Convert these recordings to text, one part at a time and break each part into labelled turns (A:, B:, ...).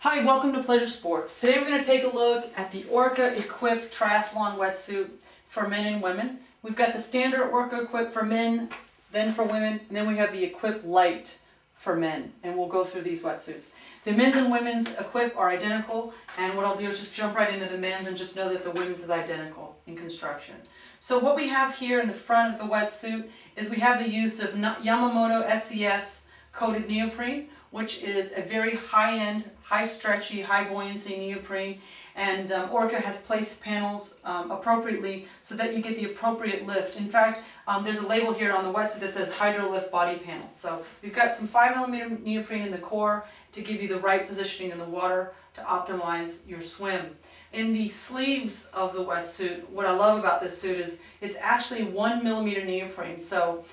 A: Hi, welcome to Pleasure Sports. Today we're going to take a look at the Orca Equip Triathlon Wetsuit for men and women. We've got the standard Orca Equip for men, then for women, and then we have the Equip Lite for men, and we'll go through these wetsuits. The men's and women's Equip are identical, and what I'll do is just jump right into the men's and just know that the women's is identical in construction. So what we have here in the front of the wetsuit is we have the use of Yamamoto SCS coated neoprene, which is a very high-end, high-stretchy, high-buoyancy neoprene, and Orca has placed panels appropriately so that you get the appropriate lift. In fact, there's a label here on the wetsuit that says HydroLift Body Panel. So we've got some 5mm neoprene in the core to give you the right positioning in the water to optimize your swim. In the sleeves of the wetsuit, what I love about this suit is it's actually 1mm neoprene. So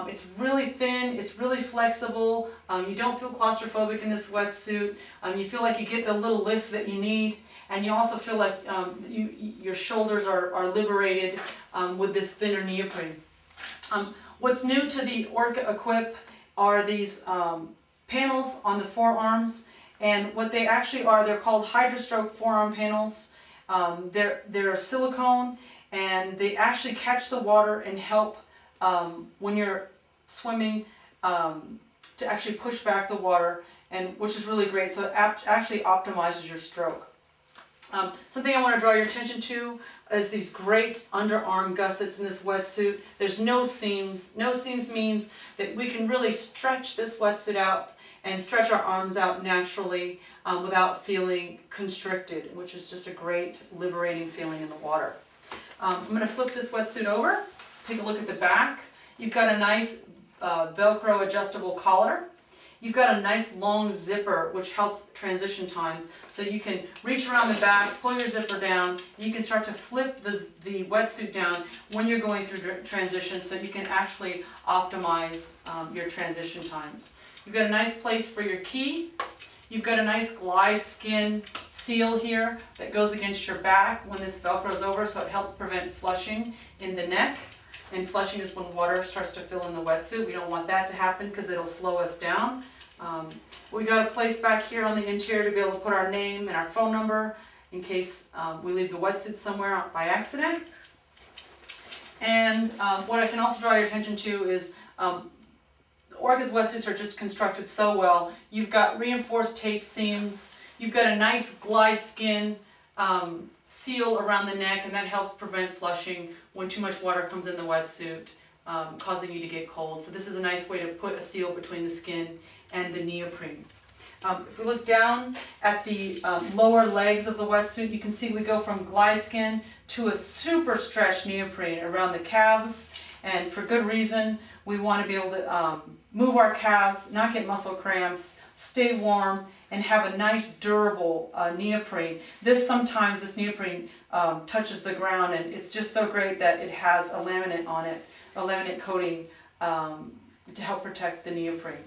A: it's really thin, it's really flexible, you don't feel claustrophobic in this wetsuit, you feel like you get the little lift that you need, and you also feel like your shoulders are liberated with this thinner neoprene. What's new to the Orca Equip are these panels on the forearms, and what they actually are, they're called HyrdoStroke Forearm Panels. They're silicone, and they actually catch the water and help when you're swimming to actually push back the water, and which is really great. So it actually optimizes your stroke. Something I want to draw your attention to is these great underarm gussets in this wetsuit. There's no seams. No seams means that we can really stretch this wetsuit out and stretch our arms out naturally without feeling constricted, which is just a great liberating feeling in the water. I'm going to flip this wetsuit over. Take a look at the back. You've got a nice Velcro adjustable collar. You've got a nice long zipper which helps transition times. So you can reach around the back, pull your zipper down, you can start to flip the wetsuit down when you're going through transition so you can actually optimize your transition times. You've got a nice place for your key. You've got a nice glide skin seal here that goes against your back when this Velcro's over, so it helps prevent flushing in the neck. And flushing is when water starts to fill in the wetsuit. We don't want that to happen because it'll slow us down. We got a place back here on the interior to be able to put our name and our phone number in case we leave the wetsuit somewhere by accident. And what I can also draw your attention to is Orca's wetsuits are just constructed so well. You've got reinforced tape seams. You've got a nice glide skin seal around the neck, and that helps prevent flushing when too much water comes in the wetsuit, causing you to get cold. So this is a nice way to put a seal between the skin and the neoprene. If we look down at the lower legs of the wetsuit, you can see we go from glide skin to a SuperStretch neoprene around the calves, and for good reason. We want to be able to move our calves, not get muscle cramps, stay warm, and have a nice durable neoprene. This neoprene touches the ground, and it's just so great that it has a laminate on it, a laminate coating to help protect the neoprene.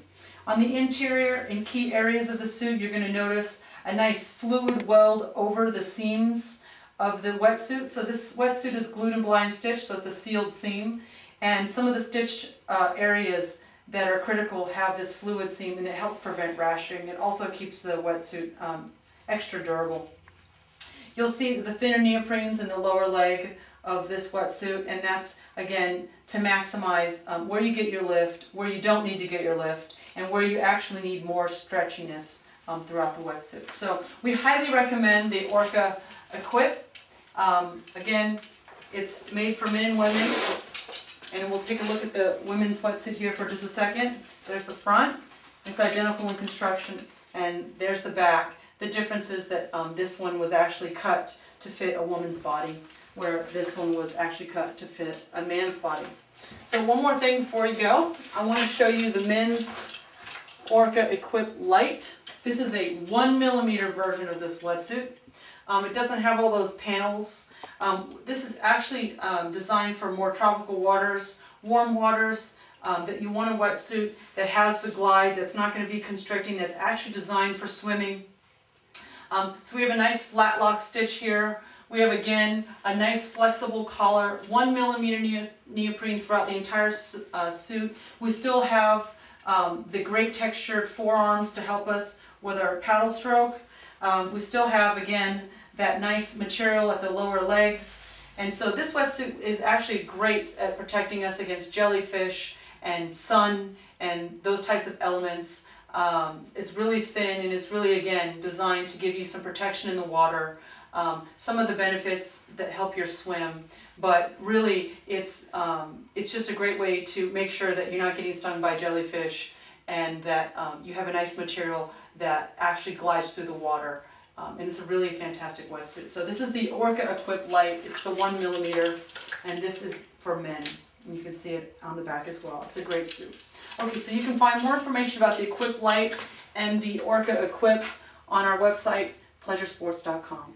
A: On the interior, in key areas of the suit, you're going to notice a nice fluid weld over the seams of the wetsuit. So this wetsuit is glued and blind stitched, so it's a sealed seam. And some of the stitched areas that are critical have this fluid seam, and it helps prevent rashing. It also keeps the wetsuit extra durable. You'll see the thinner neoprenes in the lower leg of this wetsuit, and that's, again, to maximize where you get your lift, where you don't need to get your lift, and where you actually need more stretchiness throughout the wetsuit. So we highly recommend the Orca Equip. Again, it's made for men and women. And we'll take a look at the women's wetsuit here for just a second. There's the front. It's identical in construction. And there's the back. The difference is that this one was actually cut to fit a woman's body, where this one was actually cut to fit a man's body. So one more thing before you go. I want to show you the men's Orca Equip Lite. This is a 1mm version of this wetsuit. It doesn't have all those panels. This is actually designed for more tropical waters, warm waters, that you want a wetsuit that has the glide, that's not going to be constricting, that's actually designed for swimming. So we have a nice flat lock stitch here. We have, again, a nice flexible collar, 1mm neoprene throughout the entire suit. We still have the great textured forearms to help us with our paddle stroke. We still have, again, that nice material at the lower legs. And so this wetsuit is actually great at protecting us against jellyfish and sun and those types of elements. It's really thin and it's really, again, designed to give you some protection in the water. Some of the benefits that help your swim, but really it's just a great way to make sure that you're not getting stung by jellyfish and that you have a nice material that actually glides through the water. And it's a really fantastic wetsuit. So this is the Orca Equip Lite. It's the 1mm, and this is for men. And you can see it on the back as well. It's a great suit. Okay, so you can find more information about the Equip Lite and the Orca Equip on our website, pleasuresports.com.